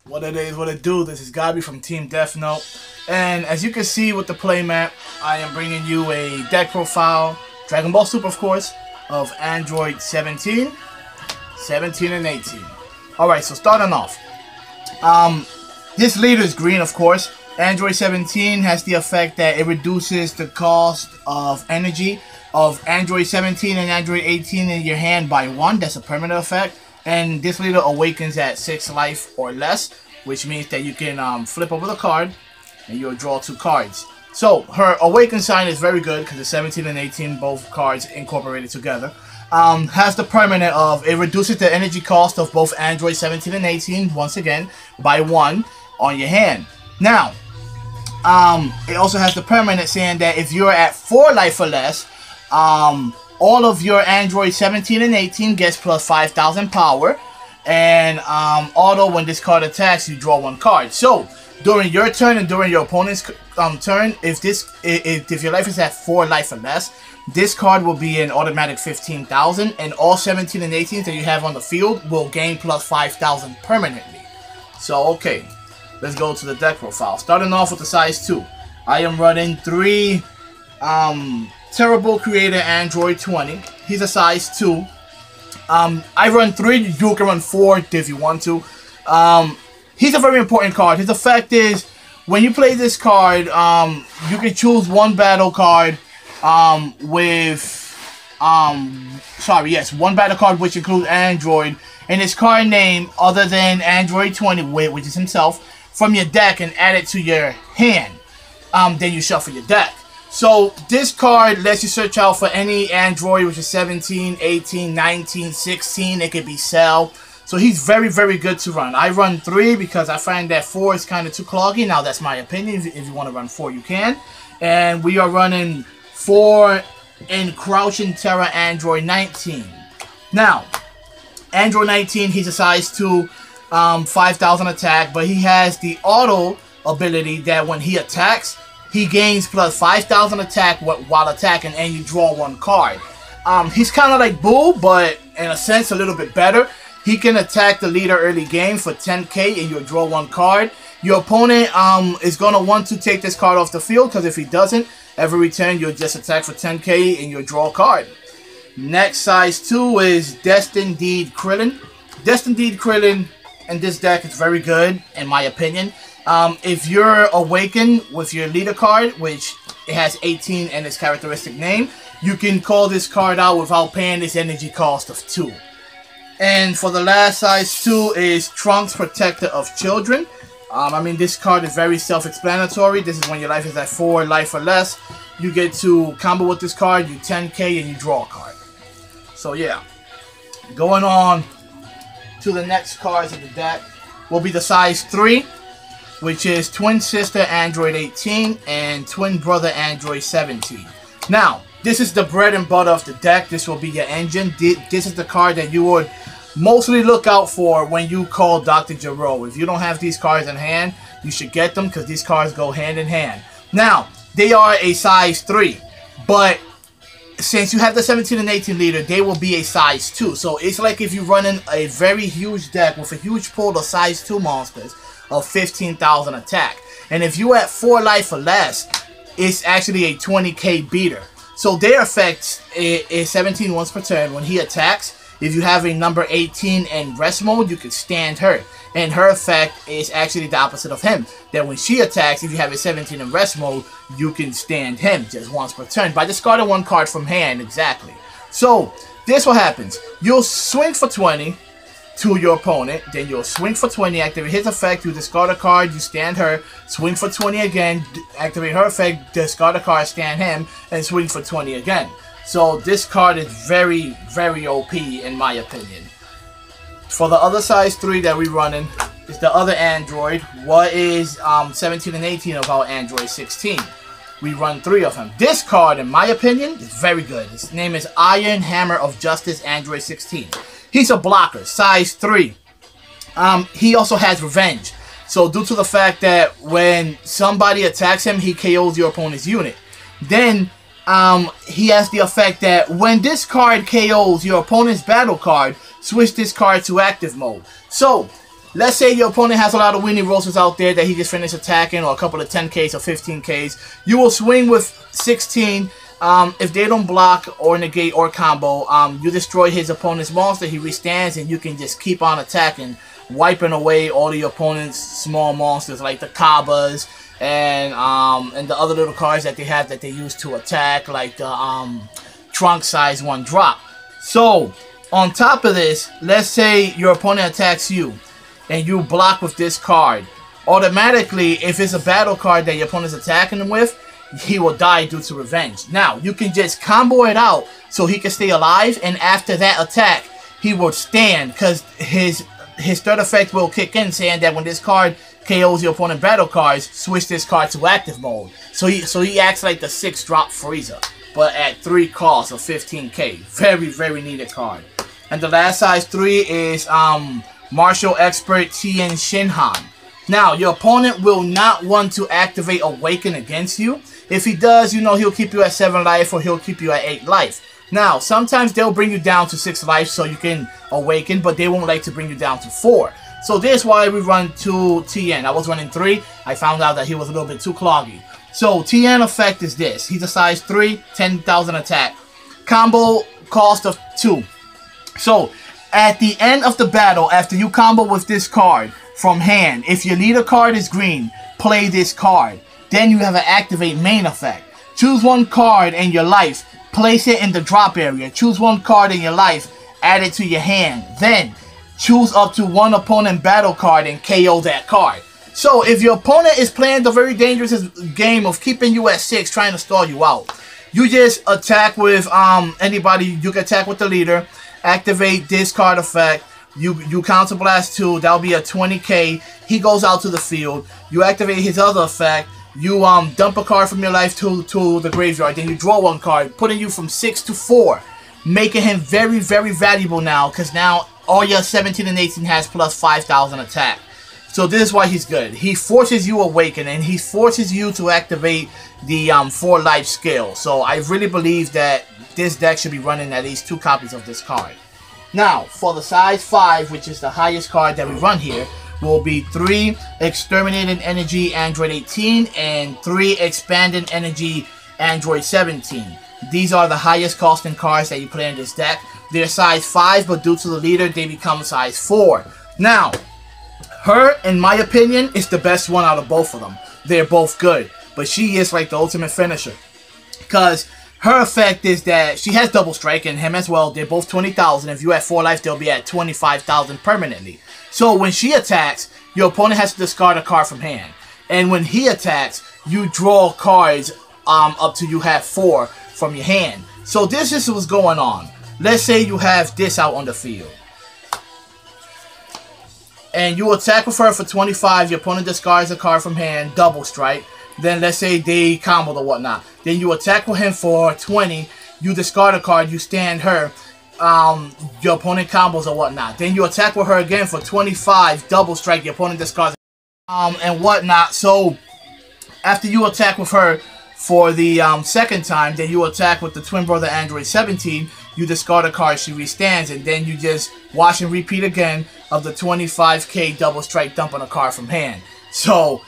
What it is, what it do, this is Gabi from Team DeathNote, and as you can see with the playmat, I am bringing you a deck profile, Dragon Ball Super of course, of Android 17, 17 and 18. Alright, so starting off, this leader is green of course. Android 17 has the effect that it reduces the cost of energy of Android 17 and Android 18 in your hand by 1, that's a permanent effect. And this leader awakens at 6 life or less, which means that you can flip over the card and you'll draw 2 cards. So her awaken sign is very good because it's 17 and 18, both cards incorporated together. Has the permanent of it reduces the energy cost of both Android 17 and 18 once again by 1 on your hand. Now, it also has the permanent saying that if you're at 4 life or less, all of your Android 17 and 18 gets plus 5,000 power, and auto when this card attacks, you draw 1 card. So during your turn and during your opponent's turn, if your life is at 4 life or less, this card will be an automatic 15,000, and all 17 and 18 that you have on the field will gain plus 5,000 permanently. So okay, let's go to the deck profile. Starting off with the size 2, I am running 3 Terrible Creator Android 20. He's a size 2. I run 3, you can run 4 if you want to. He's a very important card. His effect is, when you play this card, you can choose 1 battle card one battle card which includes Android and his card name other than Android 20, which is himself, from your deck and add it to your hand. Then you shuffle your deck. So this card lets you search out for any Android, which is 17, 18, 19, 16. It could be Cell. So he's very, very good to run. I run 3 because I find that 4 is kind of too cloggy. Now that's my opinion. If you want to run 4, you can. And we are running 4 in Crouching Terror Android 19. Now, Android 19, he's a size 2, 5,000 attack, but he has the auto ability that when he attacks, he gains plus 5,000 attack while attacking, and you draw 1 card. He's kind of like Boo, but in a sense a little bit better. He can attack the leader early game for 10k, and you'll draw 1 card. Your opponent is going to want to take this card off the field, because if he doesn't, every turn you'll just attack for 10k and you'll draw a card. Next size 2 is Destined Deed Krillin. Destined Deed Krillin in this deck is very good, in my opinion. If you're awakened with your leader card, which it has 18 and its characteristic name, you can call this card out without paying this energy cost of 2. And for the last size 2 is Trunks Protector of Children. I mean, this card is very self-explanatory. This is when your life is at 4 life or less. You get to combo with this card, you 10k and you draw a card. So yeah, going on to the next cards in the deck will be the size 3. Which is Twin Sister Android 18 and Twin Brother Android 17. Now, this is the bread and butter of the deck. This will be your engine. This is the card that you would mostly look out for when you call Dr. Gero. If you don't have these cards in hand, you should get them because these cards go hand in hand. Now, they are a size 3, but since you have the 17 and 18 leader, they will be a size 2. So it's like if you're running a very huge deck with a huge pool of size 2 monsters of 15,000 attack. And if you at 4 life or less, it's actually a 20k beater. So their effect is 17 once per turn. When he attacks, if you have a number 18 in rest mode, you can stand her. And her effect is actually the opposite of him. That when she attacks, if you have a 17 in rest mode, you can stand him just once per turn by discarding 1 card from hand, exactly. So, this what happens. You'll swing for 20 to your opponent, then you'll swing for 20, activate his effect, you discard a card, you stand her, swing for 20 again, activate her effect, discard a card, stand him, and swing for 20 again. So this card is very, very OP in my opinion. For the other size 3 that we're running is the other Android. What is 17 and 18 of our Android 16? We run 3 of them. This card, in my opinion, is very good. His name is Iron Hammer of Justice Android 16. He's a blocker, size 3. He also has revenge. So due to the fact that when somebody attacks him, he KOs your opponent's unit. Then he has the effect that when this card KOs your opponent's battle card, switch this card to active mode. So, let's say your opponent has a lot of Weenie Roasters out there that he just finished attacking, or a couple of 10Ks or 15Ks. You will swing with 16. If they don't block or negate or combo, you destroy his opponent's monster, he restands, and you can just keep on attacking, wiping away all the opponent's small monsters like the Kabbas and the other little cards that they have that they use to attack, like the trunk size 1 drop. So, on top of this, let's say your opponent attacks you and you block with this card. Automatically, if it's a battle card that your opponent's attacking him with, he will die due to revenge. Now, you can just combo it out so he can stay alive, and after that attack, he will stand, because his third effect will kick in, saying that when this card KOs your opponent battle cards, switch this card to active mode. So he acts like the 6-drop Frieza, but at 3 costs of 15k. Very, very needed card. And the last size 3 is Martial Expert Tien Shinhan. Now, your opponent will not want to activate Awaken against you. If he does, you know he'll keep you at 7 life, or he'll keep you at 8 life. Now, sometimes they'll bring you down to 6 life so you can Awaken, but they won't like to bring you down to 4. So this is why we run 2 Tien. I was running 3. I found out that he was a little bit too cloggy. So Tien effect is this. He's a size 3, 10,000 attack. Combo cost of 2. So, at the end of the battle, after you combo with this card from hand, if your leader card is green, play this card. Then you have an activate main effect. Choose 1 card in your life, place it in the drop area. Choose 1 card in your life, add it to your hand. Then, choose up to 1 opponent battle card and KO that card. So, if your opponent is playing the very dangerous game of keeping you at 6, trying to stall you out, you just attack with anybody. You can attack with the leader, activate this card effect. You counter blast 2, that'll be a 20k. He goes out to the field. You activate his other effect. You dump a card from your life to the graveyard. Then you draw 1 card, putting you from 6 to 4, making him very, very valuable now, because now all your 17 and 18 has plus 5,000 attack. So this is why he's good. He forces you Awaken, and he forces you to activate the 4 life skill. So I really believe that this deck should be running at least 2 copies of this card. Now, for the size 5, which is the highest card that we run here, will be 3 Exterminating Energy Android 18 and 3 Expanding Energy Android 17. These are the highest costing cards that you play in this deck. They're size 5, but due to the leader, they become size 4. Now, her, in my opinion, is the best one out of both of them. They're both good, but she is like the ultimate finisher, because her effect is that she has double strike, and him as well. They're both 20,000. If you have 4 life, they'll be at 25,000 permanently. So when she attacks, your opponent has to discard a card from hand. And when he attacks, you draw cards up to you have 4 from your hand. So this is what's going on. Let's say you have this out on the field, and you attack with her for 25. Your opponent discards a card from hand, double strike. Then let's say they combo or whatnot. Then you attack with him for 20. You discard a card. You stand her. Your opponent combos or whatnot. Then you attack with her again for 25. Double strike. Your opponent discards and whatnot. So after you attack with her for the second time, then you attack with the twin brother Android 17. You discard a card. She restands, and then you just wash and repeat again of the 25k double strike, dumping a card from hand. So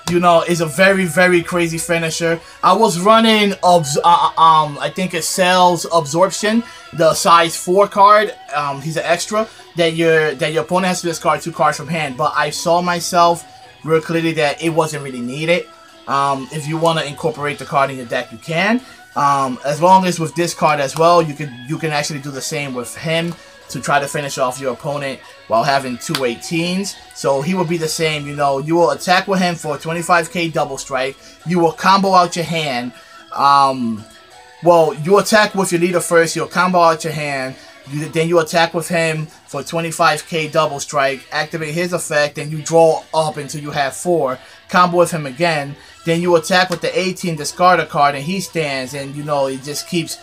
you know, is a very, very crazy finisher. I was running I think it sells Absorption, the size 4 card. He's an extra that your opponent has to discard 2 cards from hand. But I saw myself real clearly that it wasn't really needed. If you want to incorporate the card in your deck, you can. As long as with this card as well, you can actually do the same with him to try to finish off your opponent while having 2 18s. So he will be the same, you know. You will attack with him for 25k double strike. You will combo out your hand. Well, you attack with your leader first. You'll combo out your hand. Then you attack with him for 25k double strike. Activate his effect. Then you draw up until you have 4. Combo with him again. Then you attack with the 18, discard a card, and he stands. And, you know, it just keeps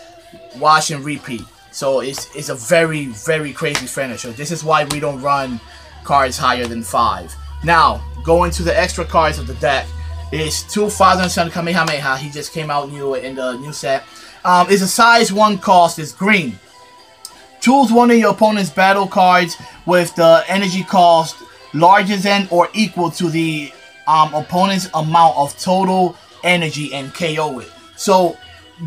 wash and repeat. So it's a very, very crazy finisher. This is why we don't run cards higher than 5. Now, going to the extra cards of the deck. It's 2,000 Sun Kamehameha. He just came out new in the new set. It's a size 1 cost. It's green. Choose one of your opponent's battle cards with the energy cost larger than or equal to the opponent's amount of total energy and KO it. So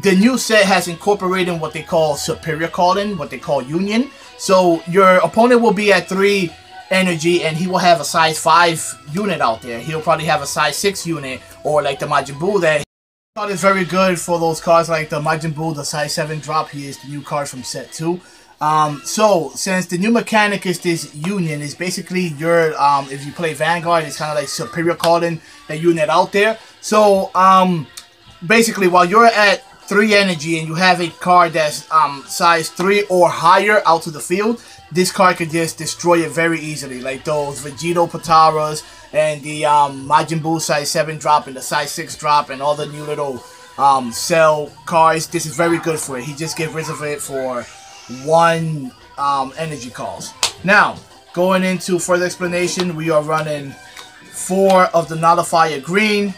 the new set has incorporated what they call superior calling, what they call union. So your opponent will be at 3 energy and he will have a size 5 unit out there. He'll probably have a size 6 unit, or like the Majin Buu that card is very good for those cards like the Majin Buu, the size 7 drop. He is the new card from set 2. So since the new mechanic is this union, is basically your if you play Vanguard, it's kind of like superior calling that unit out there. So basically while you're at 3 energy and you have a card that's size 3 or higher out to the field, this card could just destroy it very easily, like those Vegito Pataras and the Majin Buu size 7 drop and the size 6 drop and all the new little Cell cards. This is very good for it. He just gets rid of it for 1 energy cost. Now, going into further explanation, we are running 4 of the Nullifier green,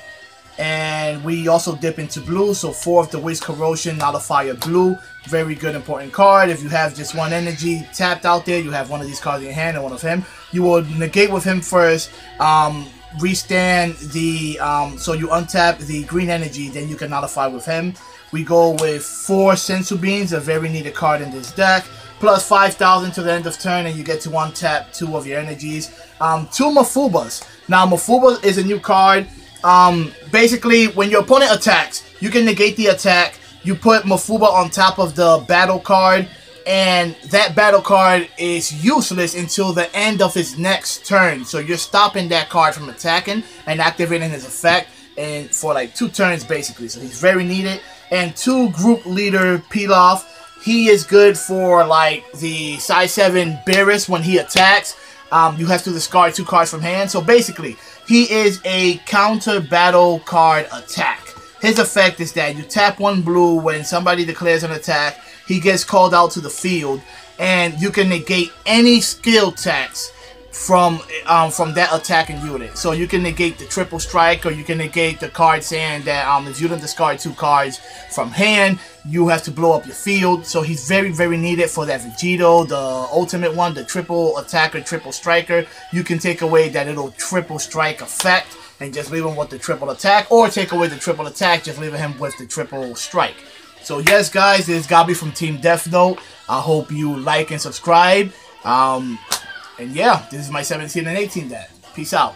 and we also dip into blue, so 4 of the Waste Corrosion Nullifier blue. Very good, important card. If you have just 1 energy tapped out there, you have one of these cards in your hand and one of him. You will negate with him first, restand the, so you untap the green energy, then you can nullify with him. We go with 4 Sensu Beans, a very needed card in this deck, plus 5,000 to the end of turn, and you get to untap 2 of your energies. 2 Mafubas. Now, Mafuba is a new card. Basically, when your opponent attacks, you can negate the attack. You put Mafuba on top of the battle card, and that battle card is useless until the end of his next turn. So you're stopping that card from attacking and activating his effect, and for like 2 turns basically. So he's very needed. And 2 Group Leader Pilaf. He is good for like the size 7 Beerus when he attacks. You have to discard 2 cards from hand. So basically, he is a counter battle card attack. His effect is that you tap 1 blue when somebody declares an attack. He gets called out to the field, and you can negate any skill tax from that attacking unit. So you can negate the triple strike, or you can negate the card saying that if you don't discard 2 cards from hand, you have to blow up your field. So he's very, very needed for that Vegito, the ultimate one, the triple attacker, triple striker. You can take away that little triple strike effect and just leave him with the triple attack, or take away the triple attack, just leaving him with the triple strike. So yes, guys, this is Gabi from Team DeathNote. I hope you like and subscribe. And yeah, this is my 17 and 18 deck. Peace out.